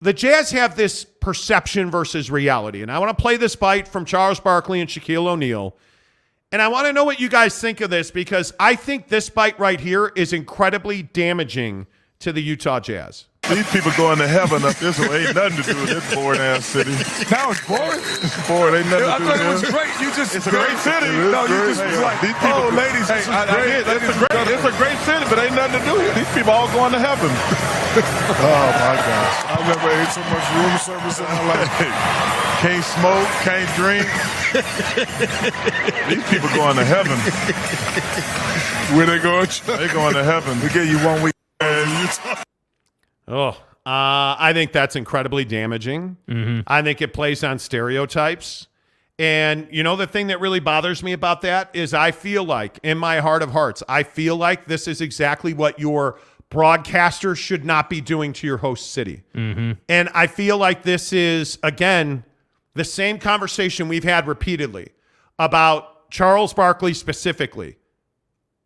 the Jazz have this perception versus reality. And I want to play this bite from Charles Barkley and Shaquille O'Neal. And I want to know what you guys think of this, because I think this bite right here is incredibly damaging to the Utah Jazz. These people going to heaven up this way. Ain't nothing to do with this boring-ass city. Now it's boring? It's boring. Ain't nothing to do with I thought it was this. great. It's a great city. No, you just was like, these people, ladies, hey, it's a great city, but ain't nothing to do with it. These people all going to heaven. Oh, my gosh. I've never ate so much room service in my life. Can't smoke, can't drink. These people going to heaven. Where they going? They going to heaven. We give you 1 week. I think that's incredibly damaging. Mm-hmm. I think it plays on stereotypes. And, you know, the thing that really bothers me about that is I feel like, in my heart of hearts, I feel like this is exactly what your broadcaster should not be doing to your host city. Mm-hmm. And I feel like this is, again, the same conversation we've had repeatedly about Charles Barkley specifically.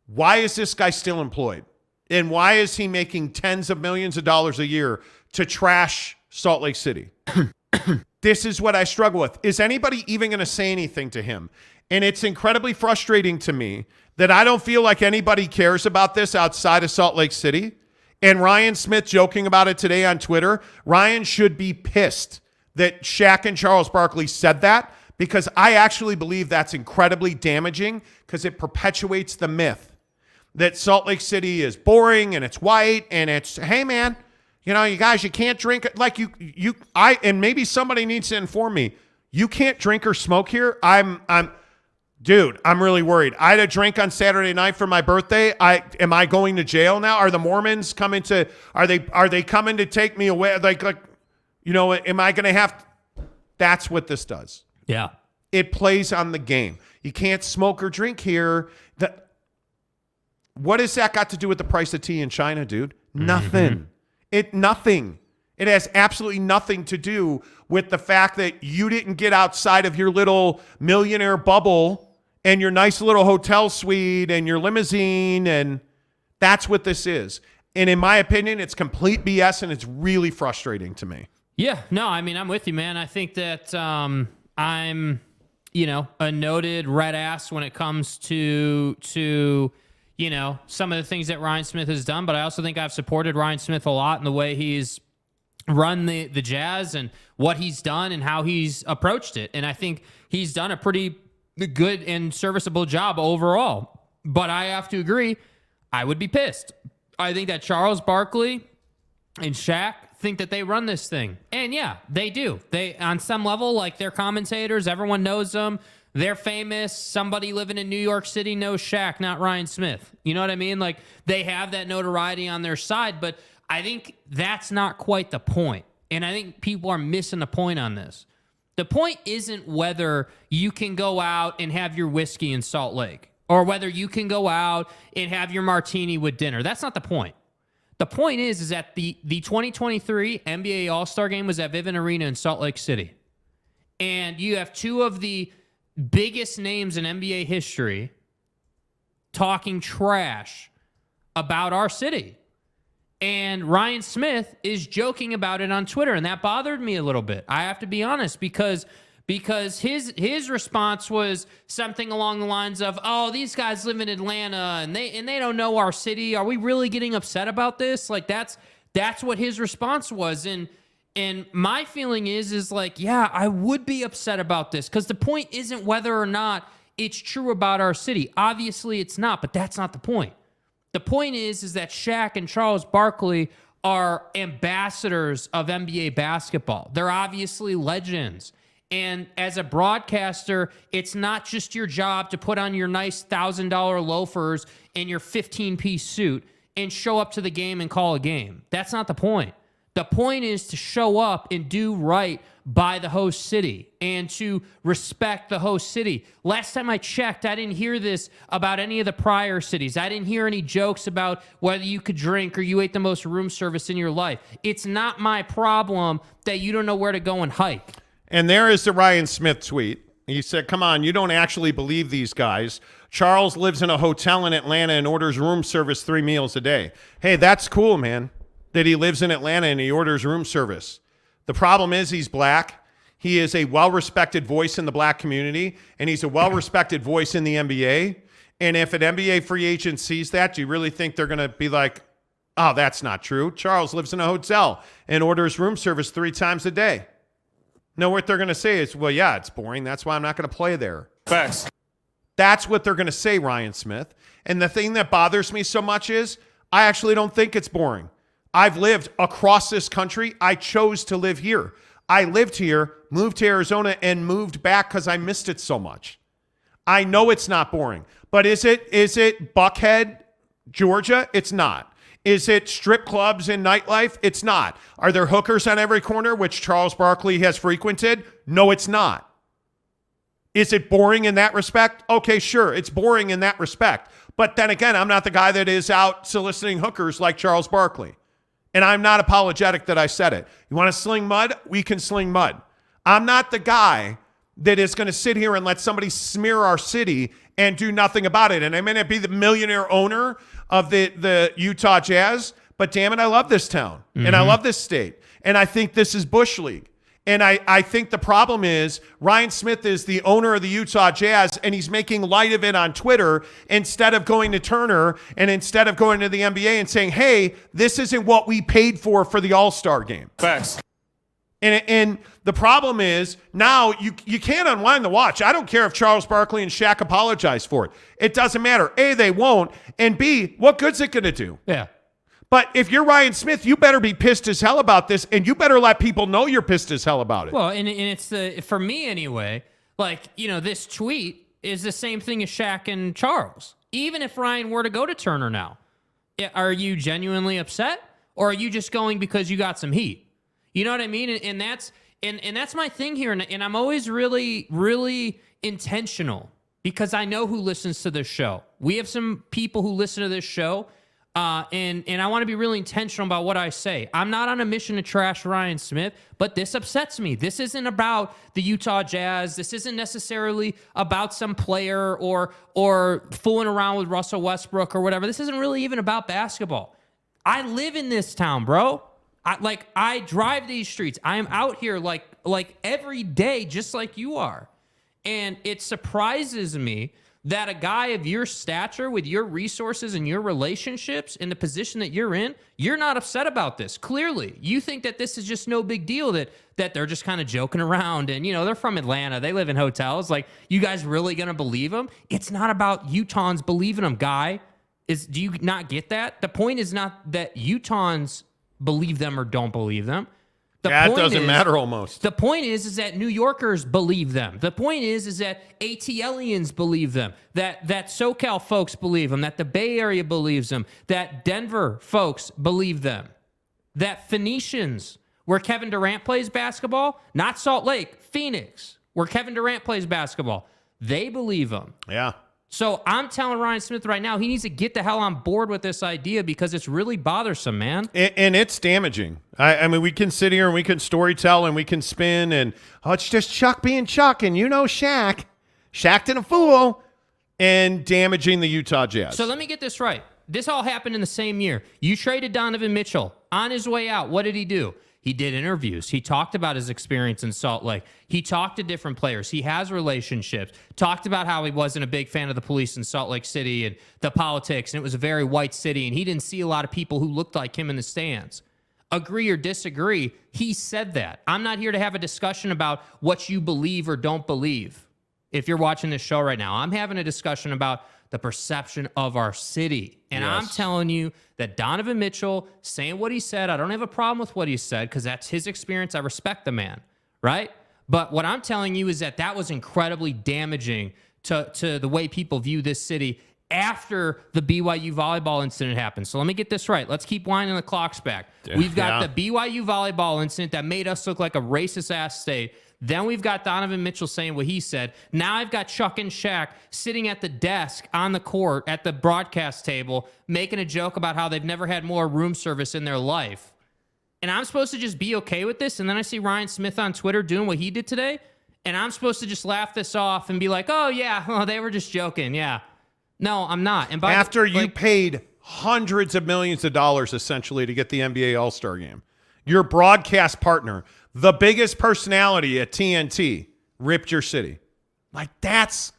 Why is this guy still employed? And why is he making tens of millions of dollars a year to trash Salt Lake City? This is what I struggle with. Is anybody even going to say anything to him? And it's incredibly frustrating to me that I don't feel like anybody cares about this outside of Salt Lake City. And Ryan Smith joking about it today on Twitter. Ryan should be pissed that Shaq and Charles Barkley said that, because I actually believe that's incredibly damaging, because it perpetuates the myth that Salt Lake City is boring and it's white and it's, hey man, you know, you guys, you can't drink it. Like and maybe somebody needs to inform me, you can't drink or smoke here. Dude, I'm really worried. I had a drink on Saturday night for my birthday. Am I going to jail now? Are the Mormons coming to, are they coming to take me away? Like, you know, am I going to have, that's what this does. Yeah. It plays on the game. You can't smoke or drink here. What has that got to do with the price of tea in China, dude? Nothing. Nothing. It has absolutely nothing to do with the fact that you didn't get outside of your little millionaire bubble and your nice little hotel suite and your limousine, and that's what this is. And in my opinion, it's complete BS, and it's really frustrating to me. Yeah, no, I mean, I'm with you, man. I think that I'm, you know, a noted red ass when it comes to you know, some of the things that Ryan Smith has done, but I also think I've supported Ryan Smith a lot in the way he's run the Jazz and what he's done and how he's approached it. And I think he's done a pretty good and serviceable job overall. But I have to agree, I would be pissed. I think that Charles Barkley and Shaq think that they run this thing. And yeah, they do. They, on some level, like, they're commentators, everyone knows them. They're famous. Somebody living in New York City knows Shaq, not Ryan Smith. You know what I mean? Like, they have that notoriety on their side, but I think that's not quite the point. And I think people are missing the point on this. The point isn't whether you can go out and have your whiskey in Salt Lake or whether you can go out and have your martini with dinner. That's not the point. The point is that the 2023 NBA All-Star Game was at Vivint Arena in Salt Lake City. And you have two of the biggest names in NBA history talking trash about our city. And Ryan Smith is joking about it on Twitter, and that bothered me a little bit. I have to be honest, because his response was something along the lines of, "Oh, these guys live in Atlanta and they don't know our city. Are we really getting upset about this?" Like, that's what his response was. And my feeling is like, yeah, I would be upset about this, because the point isn't whether or not it's true about our city. Obviously it's not, but that's not the point. The point is that Shaq and Charles Barkley are ambassadors of NBA basketball. They're obviously legends. And as a broadcaster, it's not just your job to put on your nice $1,000 loafers and your 15-piece suit and show up to the game and call a game. That's not the point. The point is to show up and do right by the host city and to respect the host city. Last time I checked, I didn't hear this about any of the prior cities. I didn't hear any jokes about whether you could drink or you ate the most room service in your life. It's not my problem that you don't know where to go and hike. And there is the Ryan Smith tweet. He said, come on, you don't actually believe these guys. Charles lives in a hotel in Atlanta and orders room service 3 meals a day. Hey, that's cool, man, that he lives in Atlanta and he orders room service. The problem is he's black. He is a well-respected voice in the black community, and he's a well-respected voice in the NBA. And if an NBA free agent sees that, do you really think they're going to be like, oh, that's not true? Charles lives in a hotel and orders room service 3 times a day. No, what they're going to say is, well, yeah, it's boring. That's why I'm not going to play there. Facts. That's what they're going to say, Ryan Smith. And the thing that bothers me so much is I actually don't think it's boring. I've lived across this country. I chose to live here. I lived here, moved to Arizona, and moved back because I missed it so much. I know it's not boring. But is it Buckhead, Georgia? It's not. Is it strip clubs and nightlife? It's not. Are there hookers on every corner, which Charles Barkley has frequented? No, it's not. Is it boring in that respect? Okay, sure, it's boring in that respect. But then again, I'm not the guy that is out soliciting hookers like Charles Barkley. And I'm not apologetic that I said it. You want to sling mud? We can sling mud. I'm not the guy that is going to sit here and let somebody smear our city and do nothing about it. And I may not be the millionaire owner of the Utah Jazz, but damn it, I love this town. And I love this state. And I think this is Bush League. And I think the problem is Ryan Smith is the owner of the Utah Jazz, and he's making light of it on Twitter instead of going to Turner and instead of going to the NBA and saying, hey, this isn't what we paid for the All-Star game. Facts. And the problem is now you can't unwind the watch. I don't care if Charles Barkley and Shaq apologize for it. It doesn't matter. A, they won't. And B, what good's it going to do? Yeah. But if you're Ryan Smith, you better be pissed as hell about this, and you better let people know you're pissed as hell about it. Well, and it's for me anyway, like, you know, this tweet is the same thing as Shaq and Charles. Even if Ryan were to go to Turner now, are you genuinely upset, or are you just going because you got some heat? You know what I mean? And that's my thing here. And I'm always really, really intentional because I know who listens to this show. We have some people who listen to this show, and I want to be really intentional about what I say. I'm not on a mission to trash Ryan Smith, but this upsets me. This isn't about the Utah Jazz. This isn't necessarily about some player or fooling around with Russell Westbrook or whatever. This isn't really even about basketball. I live in this town, bro. I drive these streets. I am out here like every day, just like you are. And it surprises me that a guy of your stature, with your resources and your relationships in the position that you're in, you're not upset about this. Clearly, you think that this is just no big deal, that they're just kind of joking around. And, you know, they're from Atlanta. They live in hotels. Like, you guys really going to believe them? It's not about Utahns believing them, guy. Do you not get that? The point is not that Utahns believe them or don't believe them. It doesn't matter almost. The point is that New Yorkers believe them. The point is that ATLians believe them, that SoCal folks believe them, that the Bay Area believes them, that Denver folks believe them, that Phoenicians, where Kevin Durant plays basketball, not Salt Lake, Phoenix, where Kevin Durant plays basketball, they believe them. Yeah. So I'm telling Ryan Smith right now, he needs to get the hell on board with this idea because it's really bothersome, man. And it's damaging. I mean, we can sit here and we can storytell and we can spin and, oh, it's just Chuck being Chuck and you know Shaq. Shaq didn't fool. And damaging the Utah Jazz. So let me get this right. This all happened in the same year. You traded Donovan Mitchell. On his way out, what did he do? He did interviews. He talked about his experience in Salt Lake. He talked to different players. He has relationships. Talked about how he wasn't a big fan of the police in Salt Lake City and the politics, and it was a very white city, and he didn't see a lot of people who looked like him in the stands. Agree or disagree, he said that. I'm not here to have a discussion about what you believe or don't believe. If you're watching this show right now, I'm having a discussion about the perception of our city. And yes. I'm telling you that Donovan Mitchell saying what he said, I don't have a problem with what he said because that's his experience. I respect the man, right? But what I'm telling you is that was incredibly damaging to the way people view this city after the BYU volleyball incident happened. So let me get this right. Let's keep winding the clocks back. We've got the BYU volleyball incident that made us look like a racist-ass state. Then we've got Donovan Mitchell saying what he said. Now I've got Chuck and Shaq sitting at the desk on the court at the broadcast table making a joke about how they've never had more room service in their life. And I'm supposed to just be okay with this? And then I see Ryan Smith on Twitter doing what he did today, and I'm supposed to just laugh this off and be like, oh, yeah, well, they were just joking, yeah. No, I'm not. And after you paid hundreds of millions of dollars, essentially, to get the NBA All-Star Game. Your broadcast partner, the biggest personality at TNT, ripped your city. Like, that's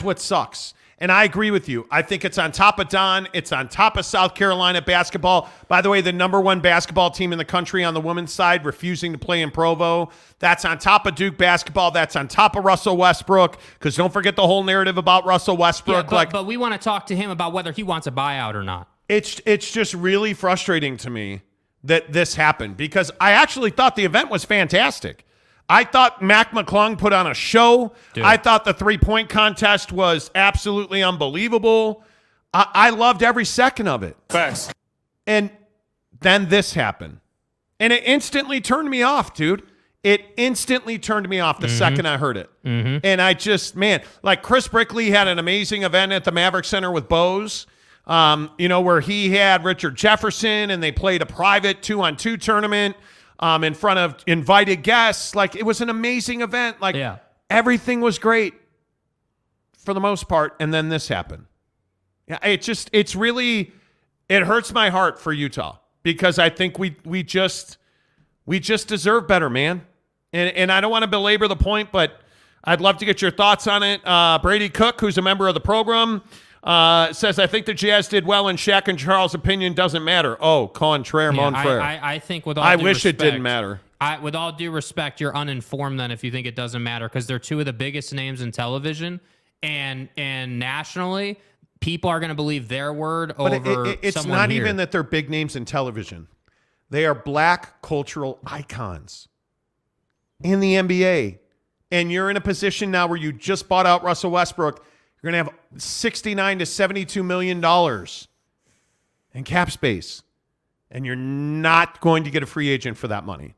what sucks. And I agree with you. I think it's on top of Don. It's on top of South Carolina basketball. By the way, the #1 basketball team in the country on the women's side refusing to play in Provo. That's on top of Duke basketball. That's on top of Russell Westbrook. Because don't forget the whole narrative about Russell Westbrook. Yeah, but we want to talk to him about whether he wants a buyout or not. It's just really frustrating to me that this happened, because I actually thought the event was fantastic. I thought Mac McClung put on a show. Dude. I thought the three-point contest was absolutely unbelievable. I loved every second of it. Facts. And then this happened. And it instantly turned me off, dude. It instantly turned me off the second I heard it. And I just, man, like Chris Brickley had an amazing event at the Maverick Center with Bose, where he had Richard Jefferson and they played a private 2-on-2 tournament. In front of invited guests. Like, it was an amazing event. Like, everything was great for the most part. And then this happened. Yeah, it hurts my heart for Utah, because I think we just deserve better, man. And I don't want to belabor the point, but I'd love to get your thoughts on it. Brady Cook, who's a member of the program, says, I think the Jazz did well, and Shaq and Charles' opinion doesn't matter. Oh, contraire, mon frere. I think with all I due wish respect, it didn't matter. With all due respect, you're uninformed then if you think it doesn't matter, because they're two of the biggest names in television, and nationally, people are going to believe their word over it's someone not here. even that they're big names in television. They are black cultural icons in the NBA. And you're in a position now where you just bought out Russell Westbrook. You're going to have $69 to $72 million in cap space, and you're not going to get a free agent for that money.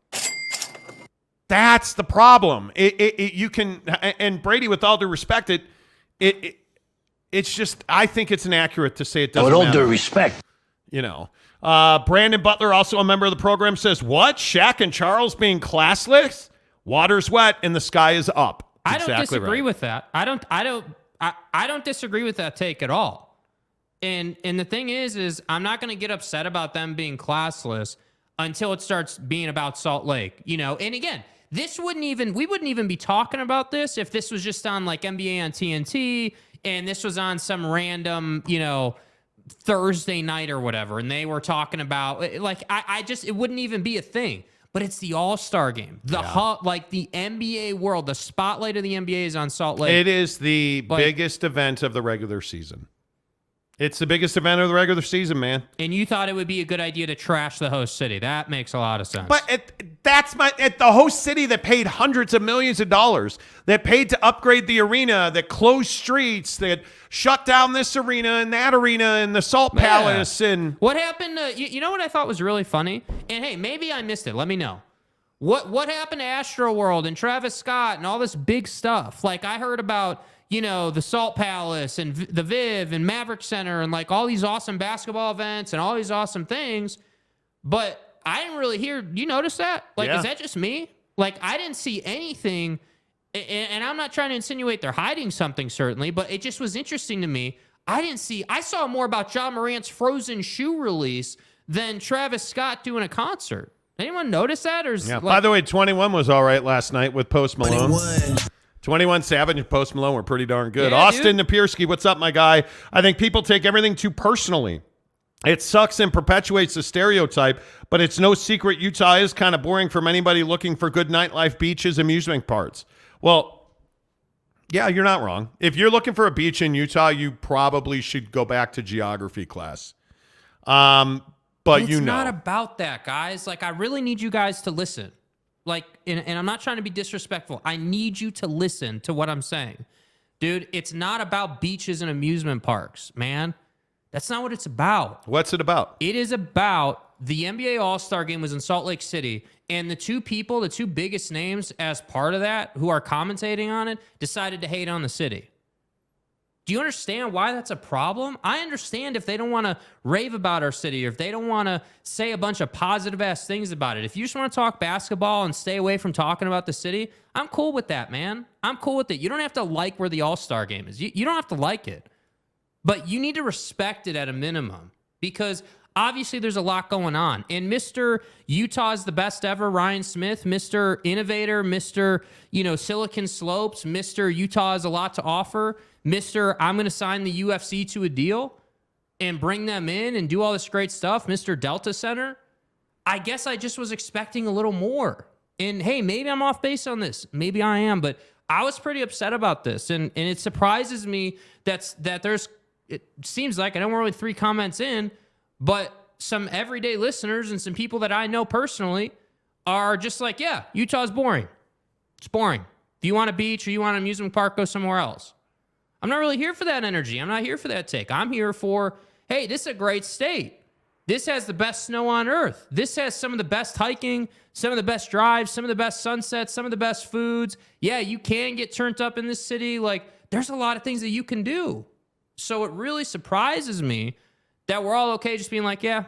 That's the problem. You can, and Brady, with all due respect, it's just, I think it's inaccurate to say it doesn't matter. With all due respect. Brandon Butler, also a member of the program, says, what? Shaq and Charles being classless? Water's wet and the sky is up. I don't disagree right. with that. I don't disagree with that take at all. And the thing is I'm not going to get upset about them being classless until it starts being about Salt Lake, And again, we wouldn't even be talking about this if this was just on like NBA on TNT and this was on some random, Thursday night or whatever, and they were talking about like it wouldn't even be a thing. But it's the All-Star game. The NBA world, the spotlight of the NBA is on Salt Lake. It is the biggest event of the regular season. It's the biggest event of the regular season, man. And you thought it would be a good idea to trash the host city. That makes a lot of sense. But the host city that paid hundreds of millions of dollars, that paid to upgrade the arena, that closed streets, that shut down this arena and that arena and the Salt Palace. And what happened to, you know what I thought was really funny? And hey, maybe I missed it. Let me know. What happened to Astro World and Travis Scott and all this big stuff? Like, I heard about, the Salt Palace and the Viv and Maverick Center and like all these awesome basketball events and all these awesome things. But I didn't really hear, you notice that? Like, Is that just me? Like, I didn't see anything. And I'm not trying to insinuate they're hiding something, certainly, but it just was interesting to me. I saw more about John Morant's Frozen shoe release than Travis Scott doing a concert. Anyone notice that? By the way, 21 was all right last night with Post Malone. 21 Savage and Post Malone were pretty darn good. Yeah, Austin dude. Napierski, what's up, my guy? I think people take everything too personally. It sucks and perpetuates the stereotype, but it's no secret Utah is kind of boring from anybody looking for good nightlife, beaches, amusement parks. Well, yeah, you're not wrong. If you're looking for a beach in Utah, you probably should go back to geography class. But it's not about that, guys. Like, I really need you guys to listen. Like, and I'm not trying to be disrespectful. I need you to listen to what I'm saying. Dude, it's not about beaches and amusement parks, man. That's not what it's about. What's it about? It is about the NBA All-Star Game was in Salt Lake City, and the two biggest names as part of that who are commentating on it decided to hate on the city. Do you understand why that's a problem? I understand if they don't want to rave about our city or if they don't want to say a bunch of positive-ass things about it. If you just want to talk basketball and stay away from talking about the city, I'm cool with that, man. I'm cool with it. You don't have to like where the All-Star Game is. You don't have to like it. But you need to respect it at a minimum because obviously there's a lot going on. And Mr. Utah's the best ever, Ryan Smith, Mr. Innovator, Mr. Silicon Slopes, Mr. Utah has a lot to offer, Mr. I'm going to sign the UFC to a deal and bring them in and do all this great stuff, Mr. Delta Center. I guess I just was expecting a little more. And hey, maybe I'm off base on this. Maybe I am, but I was pretty upset about this. And it surprises me that there's, it seems like, I know we're only 3 comments in, but some everyday listeners and some people that I know personally are just like, yeah, Utah's boring. It's boring. If you want a beach or you want an amusement park, go somewhere else. I'm not really here for that energy. I'm not here for that take. I'm here for, hey, this is a great state. This has the best snow on earth. This has some of the best hiking, some of the best drives, some of the best sunsets, some of the best foods. Yeah, you can get turned up in this city. Like, there's a lot of things that you can do. So it really surprises me that we're all okay just being like, yeah,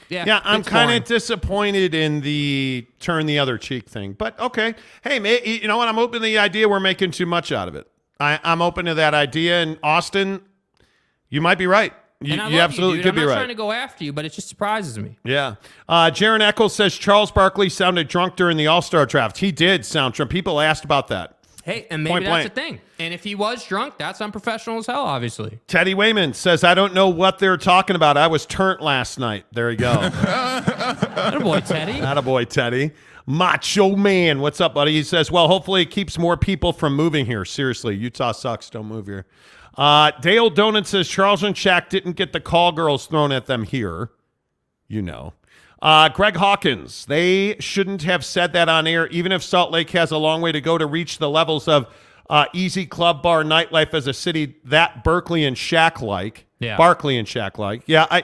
I'm kind of disappointed in the turn the other cheek thing. But okay, hey, you know what? I'm open to the idea we're making too much out of it. I'm open to that idea. And Austin, you might be right. You absolutely could be right. I'm not trying to go after you, but it just surprises me. Yeah. Jaron Eccles says Charles Barkley sounded drunk during the All-Star draft. He did sound drunk. People asked about that. Hey, and maybe that's a thing. And if he was drunk, that's unprofessional as hell, obviously. Teddy Wayman says, I don't know what they're talking about. I was turnt last night. There you go. Attaboy, Teddy. Attaboy, Teddy. Macho Man. What's up, buddy? He says, well, hopefully it keeps more people from moving here. Seriously, Utah sucks. Don't move here. Dale Donut says Charles and Shaq didn't get the call girls thrown at them here. Greg Hawkins, they shouldn't have said that on air, even if Salt Lake has a long way to go to reach the levels of easy club bar nightlife as a city that Berkeley and Shaq like. Yeah. Barkley and Shaq like. Yeah,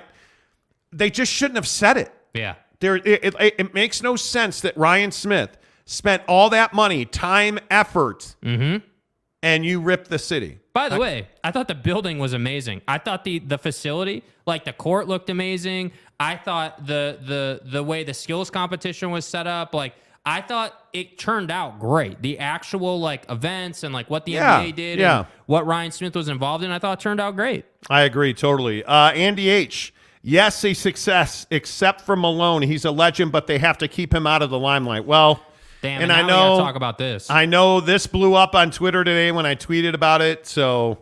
they just shouldn't have said it. Yeah. It makes no sense that Ryan Smith spent all that money, time, effort, and you ripped the city. By the way, I thought the building was amazing. I thought the facility, like the court looked amazing. I thought the way the skills competition was set up, like I thought it turned out great. The actual like events and like what the NBA did and what Ryan Smith was involved in, I thought it turned out great. I agree totally. Andy H. Yes, a success, except for Malone. He's a legend, but they have to keep him out of the limelight. Well, damn, and I know we gotta talk about this. I know this blew up on Twitter today when I tweeted about it. So,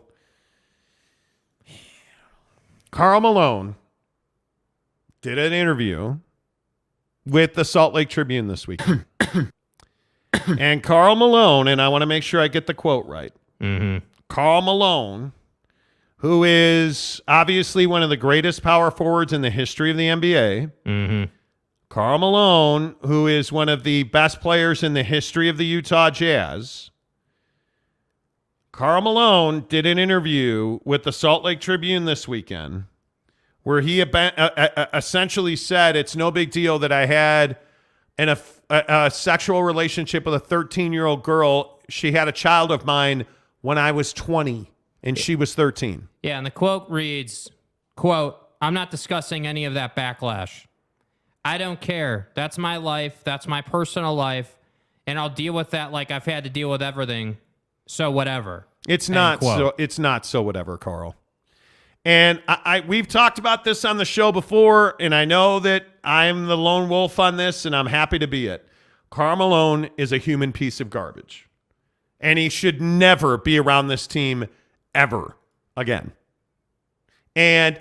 Karl Malone did an interview with the Salt Lake Tribune this week. And Karl Malone, and I want to make sure I get the quote right. Karl Malone, who is obviously one of the greatest power forwards in the history of the NBA. Karl Malone, who is one of the best players in the history of the Utah Jazz. Karl Malone did an interview with the Salt Lake Tribune this weekend where he essentially said, it's no big deal that I had a sexual relationship with a 13-year-old girl. She had a child of mine when I was 20, and she was 13. Yeah, and the quote reads, quote, I'm not discussing any of that backlash. I don't care. That's my life. That's my personal life. And I'll deal with that like I've had to deal with everything. So whatever. It's not so whatever, Karl. And we've talked about this on the show before, and I know that I'm the lone wolf on this, and I'm happy to be it. Karl Malone is a human piece of garbage. And he should never be around this team ever again. And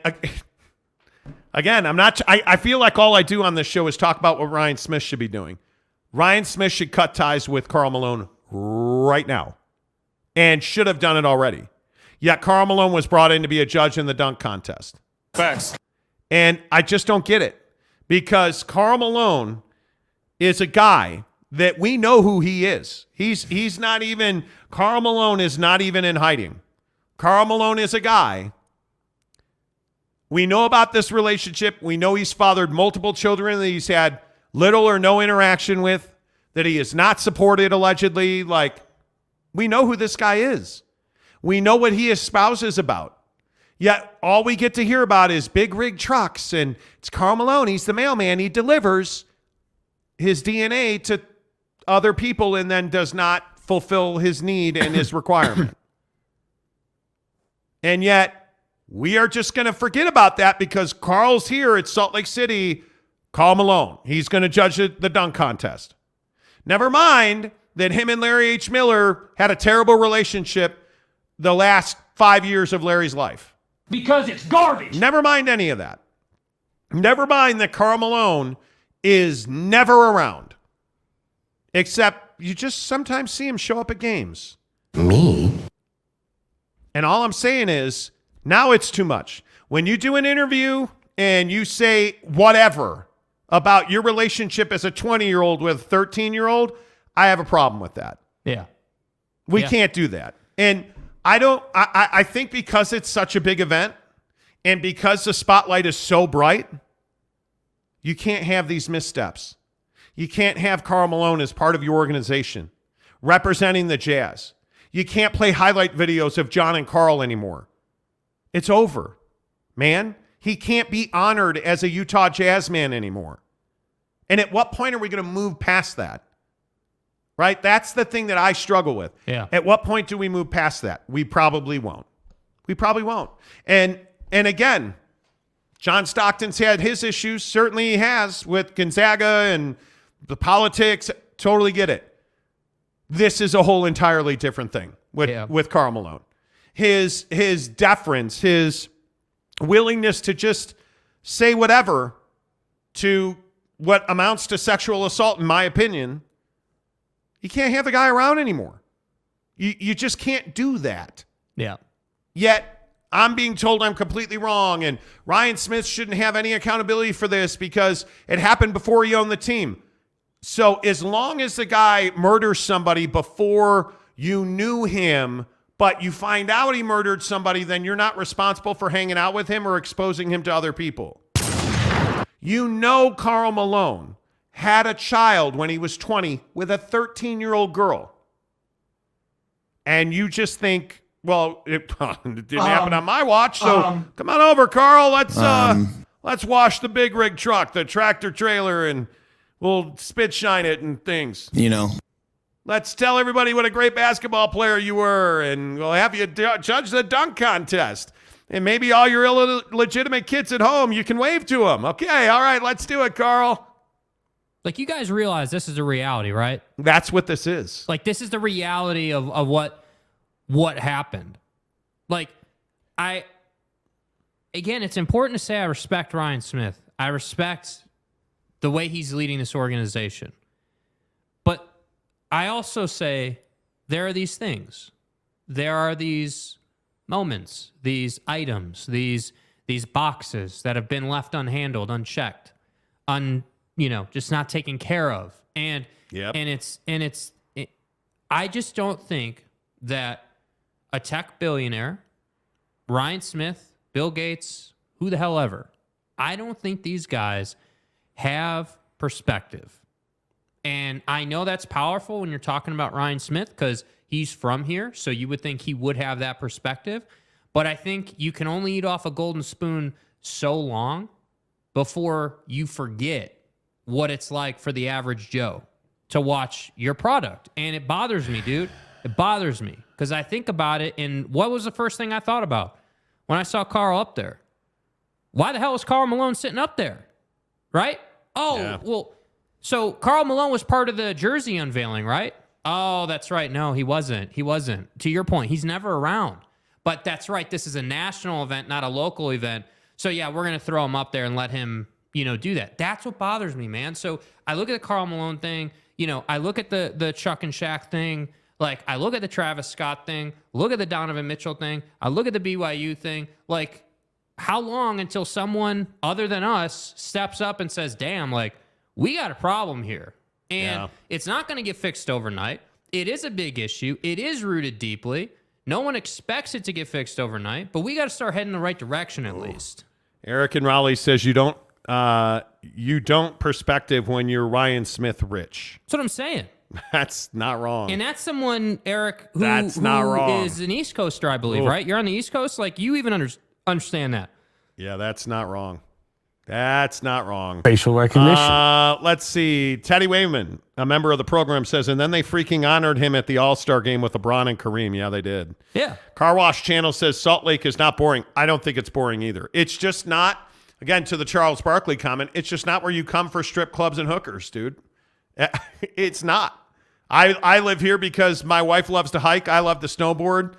again, I feel like all I do on this show is talk about what Ryan Smith should be doing. Ryan Smith should cut ties with Karl Malone right now and should have done it already. Yet Karl Malone was brought in to be a judge in the dunk contest. Facts. And I just don't get it because Karl Malone is a guy that we know who he is. He's not even, Karl Malone is not even in hiding. Karl Malone is a guy. We know about this relationship. We know he's fathered multiple children that he's had little or no interaction with, that he is not supported allegedly. Like, we know who this guy is. We know what he espouses about. Yet all we get to hear about is big rig trucks, and it's Karl Malone. He's the mailman. He delivers his DNA to other people and then does not fulfill his need and his requirement. And yet We are just going to forget about that because Karl's here at Salt Lake City. Karl Malone. He's going to judge the dunk contest. Never mind that him and Larry H. Miller had a terrible relationship the last 5 years of Larry's life. Because it's garbage. Never mind any of that. Never mind that Karl Malone is never around. Except you just sometimes see him show up at games. Me? And all I'm saying is, now it's too much. When you do an interview and you say whatever about your relationship as a 20-year-old with a 13-year-old, I have a problem with that. Yeah. We can't do that. And I think because it's such a big event and because the spotlight is so bright, you can't have these missteps. You can't have Karl Malone as part of your organization representing the Jazz. You can't play highlight videos of John and Karl anymore. It's over, man. He can't be honored as a Utah Jazz man anymore. And at what point are we going to move past that? Right? That's the thing that I struggle with. Yeah. At what point do we move past that? We probably won't. We probably won't. And again, John Stockton's had his issues. Certainly he has with Gonzaga and the politics. Totally get it. This is a whole entirely different thing with Karl Malone. His deference, his willingness to just say whatever to what amounts to sexual assault, in my opinion, you can't have the guy around anymore. You just can't do that. Yeah. Yet I'm being told I'm completely wrong, and Ryan Smith shouldn't have any accountability for this because it happened before he owned the team. So as long as the guy murders somebody before you knew him, but you find out he murdered somebody, then you're not responsible for hanging out with him or exposing him to other people. You know Karl Malone had a child when he was 20 with a 13-year-old girl. And you just think, well, it didn't happen on my watch, so come on over, Karl. Let's wash the big rig truck, the tractor trailer, and we'll spit shine it and things. You know. Let's tell everybody what a great basketball player you were, and we'll have you judge the dunk contest. And maybe all your illegitimate kids at home, you can wave to them. Okay, all right, let's do it, Karl. Like, you guys realize this is a reality, right? That's what this is. Like, this is the reality of what happened. Like, again, it's important to say I respect Ryan Smith. I respect the way he's leading this organization. But I also say there are these things. There are these moments, these items, these boxes that have been left unhandled, unchecked, just not taken care of. And I just don't think that a tech billionaire, Ryan Smith, Bill Gates, who the hell ever, I don't think these guys have perspective. And I know that's powerful when you're talking about Ryan Smith because he's from here, so you would think he would have that perspective. But I think you can only eat off a golden spoon so long before you forget what it's like for the average Joe to watch your product. And it bothers me, dude. It bothers me because I think about it, and what was the first thing I thought about when I saw Karl up there? Why the hell was Karl Malone sitting up there? Right? Well, so Karl Malone was part of the jersey unveiling, right? Oh, that's right. No, he wasn't. He wasn't. To your point, he's never around. But that's right. This is a national event, not a local event. So, yeah, we're going to throw him up there and let him, do that. That's what bothers me, man. So I look at the Karl Malone thing. I look at the Chuck and Shaq thing. Like, I look at the Travis Scott thing. Look at the Donovan Mitchell thing. I look at the BYU thing. Like, how long until someone other than us steps up and says, damn, like, we got a problem here. And it's not going to get fixed overnight. It is a big issue. It is rooted deeply. No one expects it to get fixed overnight, but we got to start heading the right direction at least. Eric in Raleigh says you don't perspective when you're Ryan Smith rich. That's what I'm saying. That's not wrong. And that's someone, Eric, who not wrong. is an East Coaster, I believe, right? You're on the East Coast? Like, you even understand that. Yeah, that's not wrong. That's not wrong. Facial recognition. Let's see. Teddy Wayman, a member of the program, says, and then they freaking honored him at the All-Star game with LeBron and Kareem. Yeah, they did. Yeah. Car Wash Channel says Salt Lake is not boring. I don't think it's boring either. It's just not, again, to the Charles Barkley comment, it's just not where you come for strip clubs and hookers, dude. It's not. I live here because my wife loves to hike. I love to snowboard.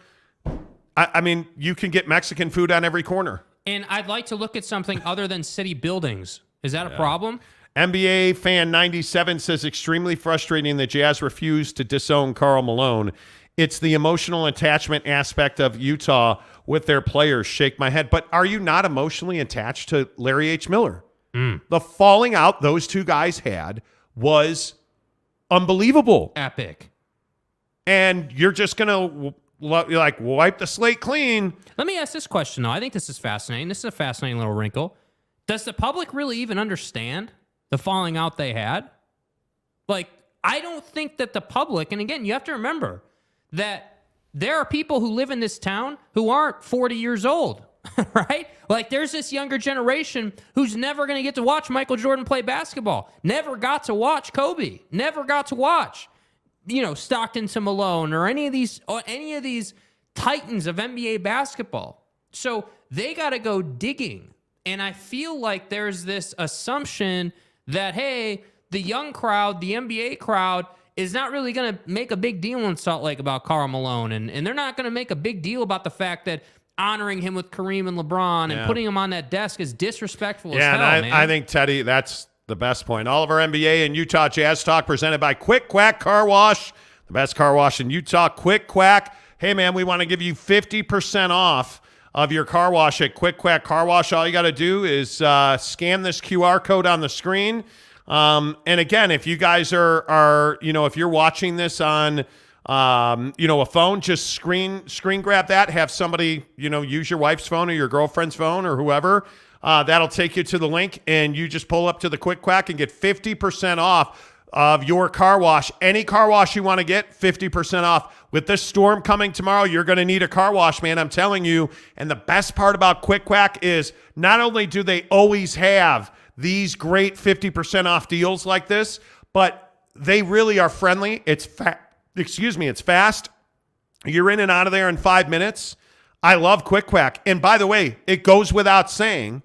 I mean, you can get Mexican food on every corner. And I'd like to look at something other than city buildings. Is that a problem? NBA fan 97 says extremely frustrating the Jazz refused to disown Karl Malone. It's the emotional attachment aspect of Utah with their players. Shake my head. But are you not emotionally attached to Larry H. Miller? The falling out those two guys had was unbelievable. Epic. And you're just going to like wipe the slate clean. Let me ask this question, though. I think this is fascinating. This is a fascinating little wrinkle. Does the public really even understand the falling out they had? Like, I don't think that the public, and again, you have to remember that there are people who live in this town who aren't 40 years old, right? Like, there's this younger generation who's never going to get to watch Michael Jordan play basketball, never got to watch Kobe, never got to watch, Stockton to Malone or any of these titans of NBA basketball. So they got to go digging. And I feel like there's this assumption that, hey, the young crowd, the NBA crowd, is not really going to make a big deal in Salt Lake about Karl Malone. And they're not going to make a big deal about the fact that honoring him with Kareem and LeBron and putting him on that desk is disrespectful as hell, man. I think, Teddy, that's the best point. All of our NBA and Utah Jazz talk presented by Quick Quack Car Wash, the best car wash in Utah. Quick Quack. Hey, man, we want to give you 50% off of your car wash at Quick Quack Car Wash. All you got to do is scan this QR code on the screen. And again, if you guys are if you're watching this on, a phone, just screen grab that, have somebody, use your wife's phone or your girlfriend's phone or whoever. That'll take you to the link and you just pull up to the Quick Quack and get 50% off of your car wash. Any car wash you want to get, 50% off. With this storm coming tomorrow, you're going to need a car wash, man. I'm telling you. And the best part about Quick Quack is not only do they always have these great 50% off deals like this, but they really are friendly. It's fast. You're in and out of there in 5 minutes. I love Quick Quack. And by the way, it goes without saying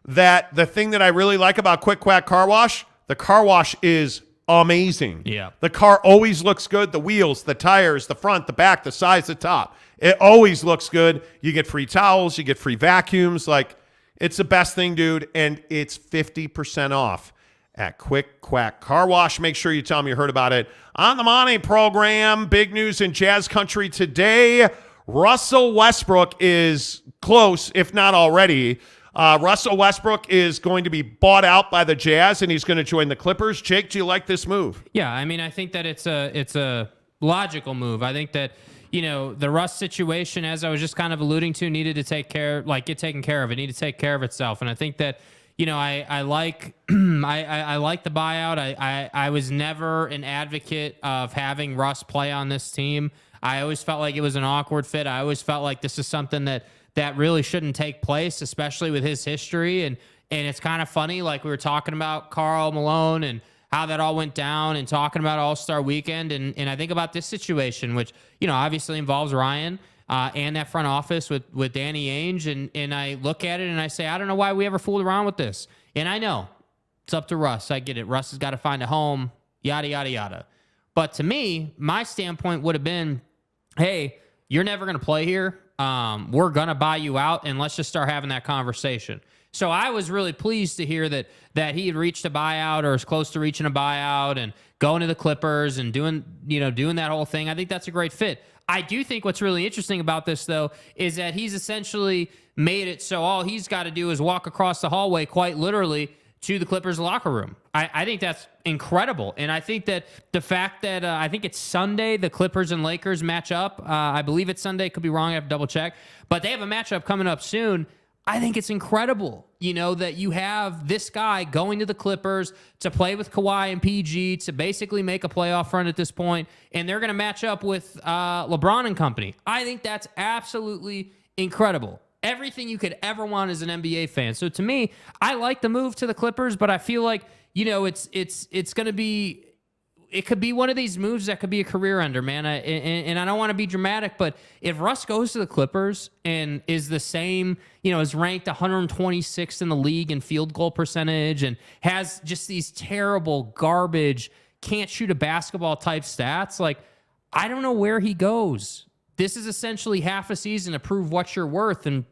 that the thing that I really like about Quick Quack Car Wash, the car wash is amazing. Yeah. The car always looks good. The wheels, the tires, the front, the back, the sides, the top. It always looks good. You get free towels. You get free vacuums. Like, it's the best thing, dude. And it's 50% off at Quick Quack Car Wash. Make sure you tell them you heard about it on the Monty program. Big news in Jazz country today. Russell Westbrook is close, if not already. Russell Westbrook is going to be bought out by the Jazz, and he's going to join the Clippers. Jake, do you like this move? Yeah, I mean, I think that it's a logical move. I think that, the Russ situation, as I was just kind of alluding to, needed to get taken care of. It needed to take care of itself. And I think that, I like I like the buyout. I was never an advocate of having Russ play on this team. I always felt like it was an awkward fit. I always felt like this is something that really shouldn't take place, especially with his history. And it's kind of funny, like we were talking about Karl Malone and how that all went down and talking about All-Star Weekend. And I think about this situation, which, obviously involves Ryan and that front office with Danny Ainge. And I look at it and I say, I don't know why we ever fooled around with this. And I know it's up to Russ. I get it. Russ has got to find a home, yada, yada, yada. But to me, my standpoint would have been, hey, you're never going to play here. We're going to buy you out, and let's just start having that conversation. So I was really pleased to hear that he had reached a buyout or is close to reaching a buyout and going to the Clippers and doing that whole thing. I think that's a great fit. I do think what's really interesting about this, though, is that he's essentially made it so all he's got to do is walk across the hallway, quite literally, to the Clippers locker room. I think that's incredible. And I think that the fact that I think it's Sunday, the Clippers and Lakers match up. I believe it's Sunday. Could be wrong. I have to double check. But they have a matchup coming up soon. I think it's incredible, that you have this guy going to the Clippers to play with Kawhi and PG to basically make a playoff run at this point, and they're going to match up with LeBron and company. I think that's absolutely incredible. everything you could ever want as an NBA fan. So to me, I like the move to the Clippers, but I feel like, it's going to be, it could be one of these moves that could be a career ender, man. And I don't want to be dramatic, but if Russ goes to the Clippers and is the same, is ranked 126th in the league in field goal percentage and has just these terrible garbage, can't shoot a basketball type stats, like, I don't know where he goes. This is essentially half a season to prove what you're worth. And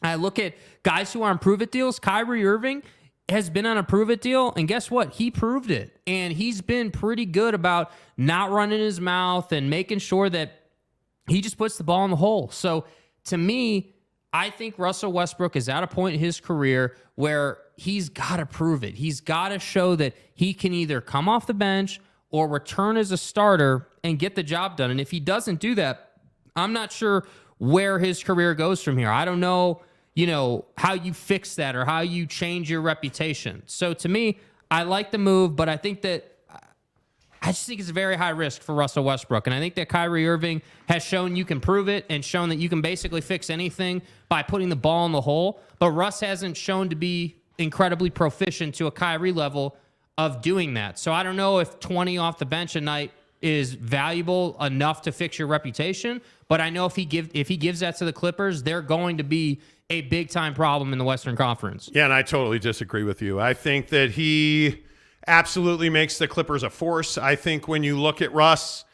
I look at guys who are on prove-it deals. Kyrie Irving has been on a prove-it deal, and guess what? He proved it. And he's been pretty good about not running his mouth and making sure that he just puts the ball in the hole. So to me, I think Russell Westbrook is at a point in his career where he's got to prove it. He's got to show that he can either come off the bench or return as a starter and get the job done. And if he doesn't do that, I'm not sure where his career goes from here. I don't know, how you fix that or how you change your reputation. So to me, I like the move, but I just think it's a very high risk for Russell Westbrook. And I think that Kyrie Irving has shown you can prove it and shown that you can basically fix anything by putting the ball in the hole. But Russ hasn't shown to be incredibly proficient to a Kyrie level of doing that. So I don't know if 20 off the bench a night is valuable enough to fix your reputation, but I know if he gives that to the Clippers, they're going to be a big-time problem in the Western Conference. Yeah, and I totally disagree with you. I think that he absolutely makes the Clippers a force. I think when you look at Russ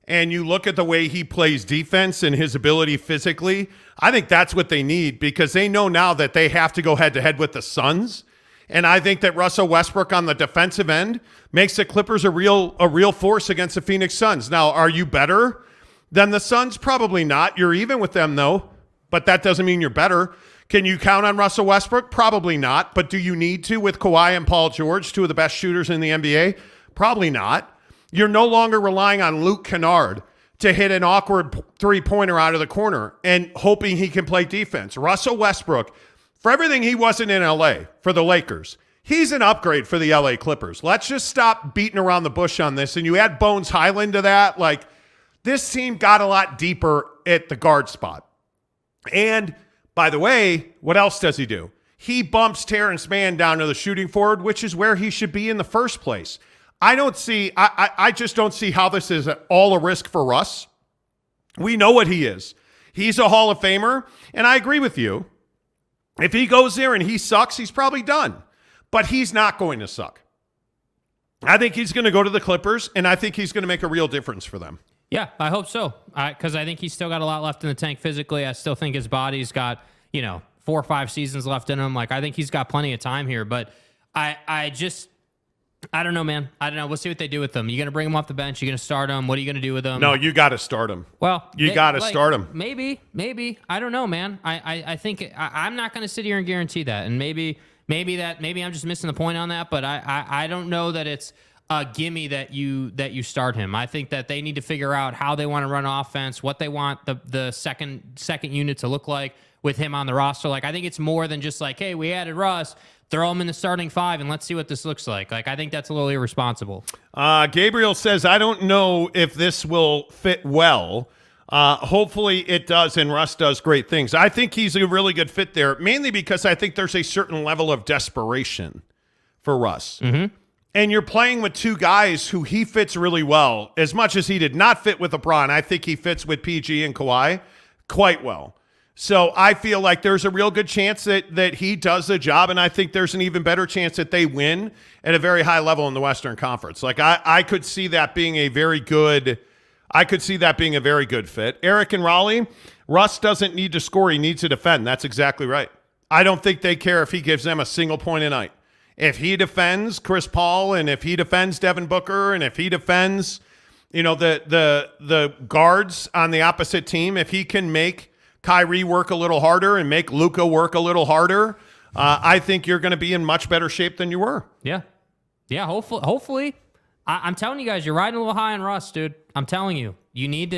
and you look at the way he plays defense and his ability physically, I think that's what they need because they know now that they have to go head-to-head with the Suns. And I think that Russell Westbrook on the defensive end makes the Clippers a real force against the Phoenix Suns. Now, are you better than the Suns? Probably not. You're even with them, though. But that doesn't mean you're better. Can you count on Russell Westbrook? Probably not. But do you need to with Kawhi and Paul George, two of the best shooters in the NBA? Probably not. You're no longer relying on Luke Kennard to hit an awkward three-pointer out of the corner and hoping he can play defense. Russell Westbrook, for everything he wasn't in L.A. for the Lakers, he's an upgrade for the L.A. Clippers. Let's just stop beating around the bush on this. And you add Bones Highland to that, like this team got a lot deeper at the guard spot. And, by the way, what else does he do? He bumps Terrence Mann down to the shooting forward, which is where he should be in the first place. I just don't see how this is at all a risk for Russ. We know what he is. He's a Hall of Famer, and I agree with you. If he goes there and he sucks, he's probably done. But he's not going to suck. I think he's going to go to the Clippers, and I think he's going to make a real difference for them. Yeah, I hope so. Because I think he's still got a lot left in the tank physically. I still think his body's got, 4 or 5 seasons left in him. Like, I think he's got plenty of time here. But I don't know, man. I don't know. We'll see what they do with him. You going to bring him off the bench? You going to start him? What are you going to do with him? No, you got to start him. Well, you got to start him. Maybe. I don't know, man. I think I'm not going to sit here and guarantee that. And maybe I'm just missing the point on that. But I don't know that it's a gimme that you start him. I think that they need to figure out how they want to run offense, what they want the second unit to look like with him on the roster. Like, I think it's more than just like, hey, we added Russ, throw him in the starting 5 and let's see what this looks like. Like, I think that's a little irresponsible. Gabriel says, I don't know if this will fit well. Hopefully it does, and Russ does great things. I think he's a really good fit there, mainly because I think there's a certain level of desperation for Russ. Mm-hmm. And you're playing with two guys who he fits really well. As much as he did not fit with LeBron, I think he fits with PG and Kawhi quite well. So I feel like there's a real good chance that he does the job, and I think there's an even better chance that they win at a very high level in the Western Conference. Like, I could see that being a very good fit. Eric and Raleigh, Russ doesn't need to score. He needs to defend. That's exactly right. I don't think they care if he gives them a single point a night. If he defends Chris Paul, and if he defends Devin Booker, and if he defends, the guards on the opposite team, if he can make Kyrie work a little harder and make Luka work a little harder, I think you're going to be in much better shape than you were. Yeah. Hopefully. I'm telling you guys, you're riding a little high on Russ, dude. I'm telling you, you need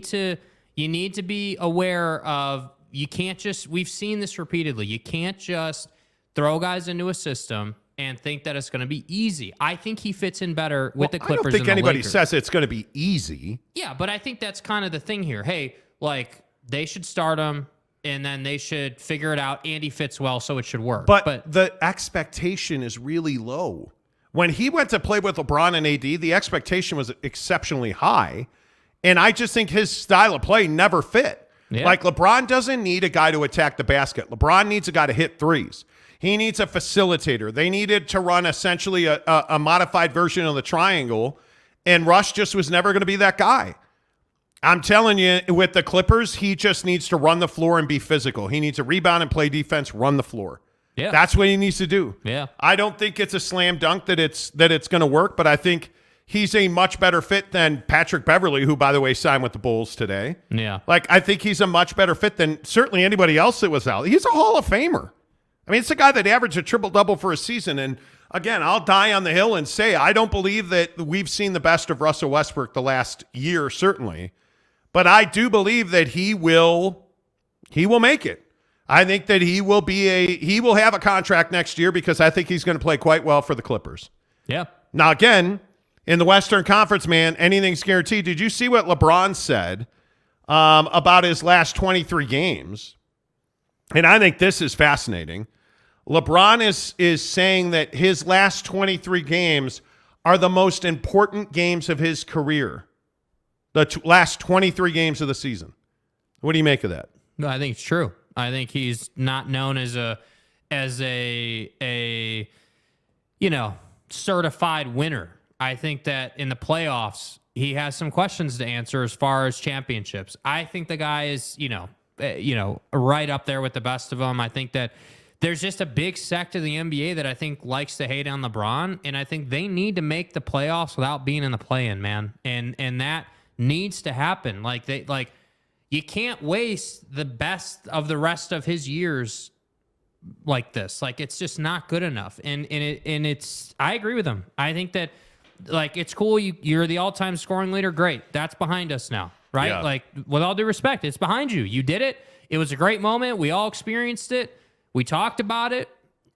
to be aware of, you can't just, we've seen this repeatedly. You can't just throw guys into a system and think that it's going to be easy. I think he fits in better with the Clippers. I don't think anybody says it's going to be easy. Yeah, but I think that's kind of the thing here. Hey, like, they should start him. and then they should figure it out. Andy fits well, so it should work. But the expectation is really low. When he went to play with LeBron and AD, the expectation was exceptionally high. And I just think his style of play never fit. Yeah. Like, LeBron doesn't need a guy to attack the basket. LeBron needs a guy to hit threes. He needs a facilitator. They needed to run essentially a modified version of the triangle, and Russ just was never going to be that guy. I'm telling you, with the Clippers, he just needs to run the floor and be physical. He needs to rebound and play defense, run the floor. Yeah. That's what he needs to do. Yeah. I don't think it's a slam dunk that it's going to work, but I think he's a much better fit than Patrick Beverley, who, by the way, signed with the Bulls today. Yeah. Like, I think he's a much better fit than certainly anybody else that was out. He's a Hall of Famer. I mean, it's a guy that averaged a triple-double for a season. And, again, I'll die on the hill and say I don't believe that we've seen the best of Russell Westbrook the last year, certainly. But I do believe that he will make it. I think that he will have a contract next year because I think he's going to play quite well for the Clippers. Yeah. Now, again, in the Western Conference, man, anything's guaranteed. Did you see what LeBron said about his last 23 games? And I think this is fascinating. LeBron is saying that his last 23 games are the most important games of his career. The last 23 games of the season. What do you make of that? No, I think it's true. I think he's not known as a certified winner. I think that in the playoffs, he has some questions to answer as far as championships. I think the guy is, right up there with the best of them. I think that there's just a big sect of the NBA that I think likes to hate on LeBron, and I think they need to make the playoffs without being in the play-in, man. And that needs to happen. You can't waste the best of the rest of his years like this. Like, it's just not good enough. And it's I agree with him. I think that it's cool. You're the all-time scoring leader. Great. That's behind us now, right? Yeah. Like, with all due respect, it's behind you. You did it. It was a great moment. We all experienced it. We talked about it.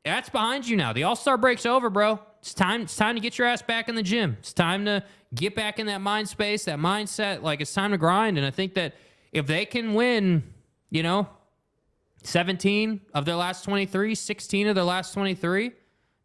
That's behind you now. The All-Star break's over, bro. It's time to get your ass back in the gym. It's time to get back in that mind space, that mindset. Like, it's time to grind. And I think that if they can win, 17 of their last 23, 16 of their last 23,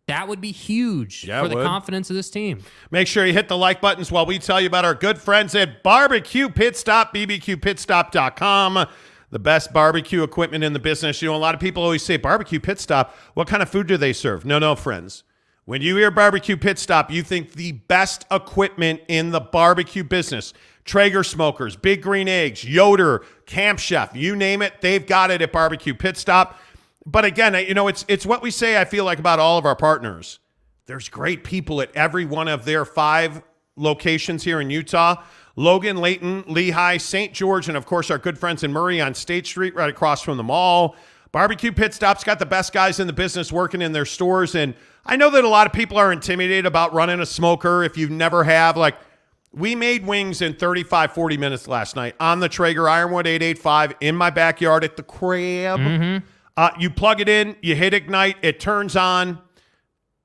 that would be huge for the confidence of this team. Make sure you hit the like buttons while we tell you about our good friends at Barbecue Pit Stop, bbqpitstop.com. The best barbecue equipment in the business. A lot of people always say, Barbecue Pit Stop, what kind of food do they serve? No, friends. When you hear Barbecue Pit Stop, you think the best equipment in the barbecue business. Traeger smokers, Big Green Eggs, Yoder, Camp Chef, you name it, they've got it at Barbecue Pit Stop. But again, it's what we say, I feel like, about all of our partners. There's great people at every one of their 5 locations here in Utah. Logan, Layton, Lehigh, St. George, and of course our good friends in Murray on State Street right across from the mall. Barbecue Pit Stop's got the best guys in the business working in their stores. And I know that a lot of people are intimidated about running a smoker if you never have. Like, we made wings in 35, 40 minutes last night on the Traeger Ironwood 885 in my backyard at the crib. Mm-hmm. You plug it in, you hit ignite, it turns on.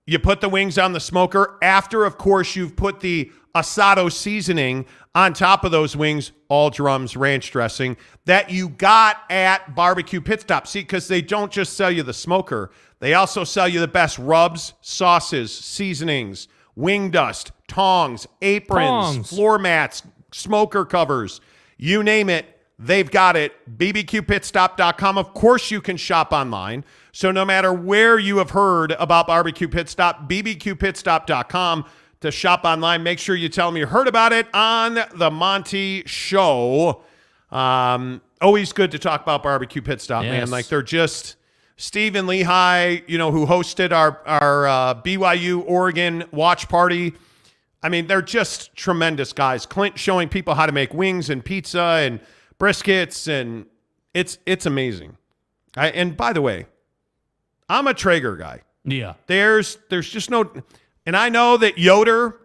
You put the wings on the smoker. After, of course, you've put the asado seasoning on top of those wings, all drums, ranch dressing, that you got at Barbecue Pit Stop. See, because they don't just sell you the smoker. They also sell you the best rubs, sauces, seasonings, wing dust, tongs, aprons, floor mats, smoker covers. You name it, they've got it. bbqpitstop.com. Of course, you can shop online. So no matter where you have heard about Barbecue Pit Stop, bbqpitstop.com to shop online. Make sure you tell them you heard about it on the Monty Show. Always good to talk about Barbecue Pit Stop, man. Like, they're just Steve and Lehigh, who hosted our BYU Oregon watch party. I mean, they're just tremendous guys. Clint showing people how to make wings and pizza and briskets, and it's amazing. And by the way, I'm a Traeger guy. Yeah. There's just no... And I know that Yoder,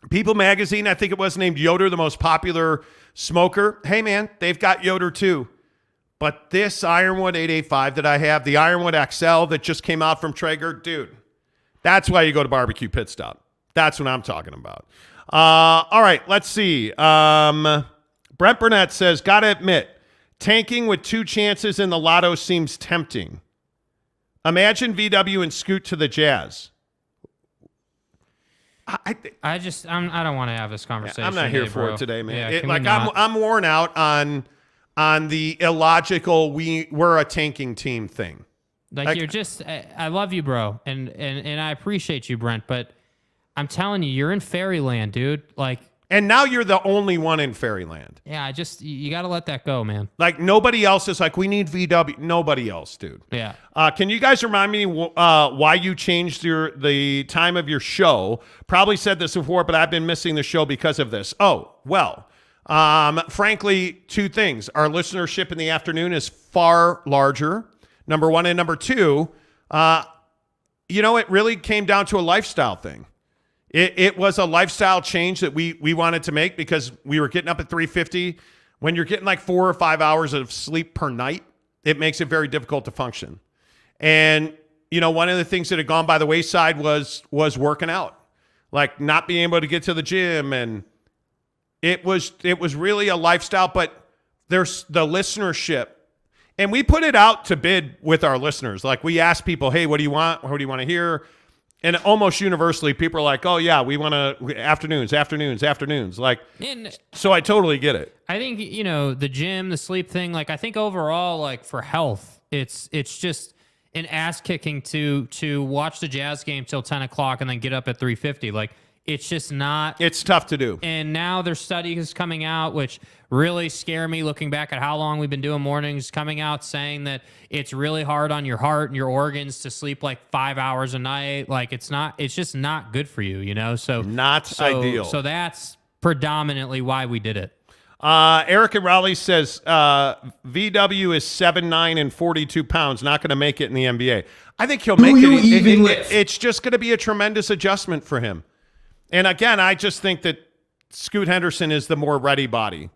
People Magazine, I think it was named Yoder the most popular smoker. Hey, man, they've got Yoder too. But this Ironwood 885 that I have, the Ironwood XL that just came out from Traeger, dude, that's why you go to Barbecue Pit Stop. That's what I'm talking about. All right, let's see. Brent Burnett says, gotta admit, Tanking with 2 chances in the lotto seems tempting. Imagine VW and Scoot to the Jazz. I don't want to have this conversation. I'm not here today, for bro. it today, man. Yeah, I'm worn out on the illogical we're a tanking team thing. You're just I love you, bro, and I appreciate you, Brent, but I'm telling you, you're in fairyland, dude. And now you're the only one in fairyland. Yeah, you got to let that go, man. Nobody else is like, we need VW. Nobody else, dude. Yeah. Can you guys remind me why you changed the time of your show? Probably said this before, but I've been missing the show because of this. Oh, well, frankly, 2 things. Our listenership in the afternoon is far larger, number 1. And number 2, it really came down to a lifestyle thing. It was a lifestyle change that we wanted to make because we were getting up at 3:50. When you're getting 4 or 5 hours of sleep per night, it makes it very difficult to function. And, one of the things that had gone by the wayside was working out, not being able to get to the gym. And it was really a lifestyle, but there's the listenership. And we put it out to bid with our listeners. We asked people, hey, what do you want? What do you want to hear? And almost universally, people are like, oh, yeah, we want to afternoons. So I totally get it. I think, the gym, the sleep thing, I think overall, for health, it's just an ass kicking to watch the Jazz game till 10 o'clock and then get up at 3:50. It's just not. It's tough to do. And now there's studies coming out, which really scare me looking back at how long we've been doing mornings, coming out saying that it's really hard on your heart and your organs to sleep 5 hours a night. It's just not good for you, So not ideal. So that's predominantly why we did it. Eric and Raleigh says VW is 7'9" and 42 pounds, not going to make it in the NBA. I think he'll make it. It's just going to be a tremendous adjustment for him. And again, I just think that Scoot Henderson is the more ready body.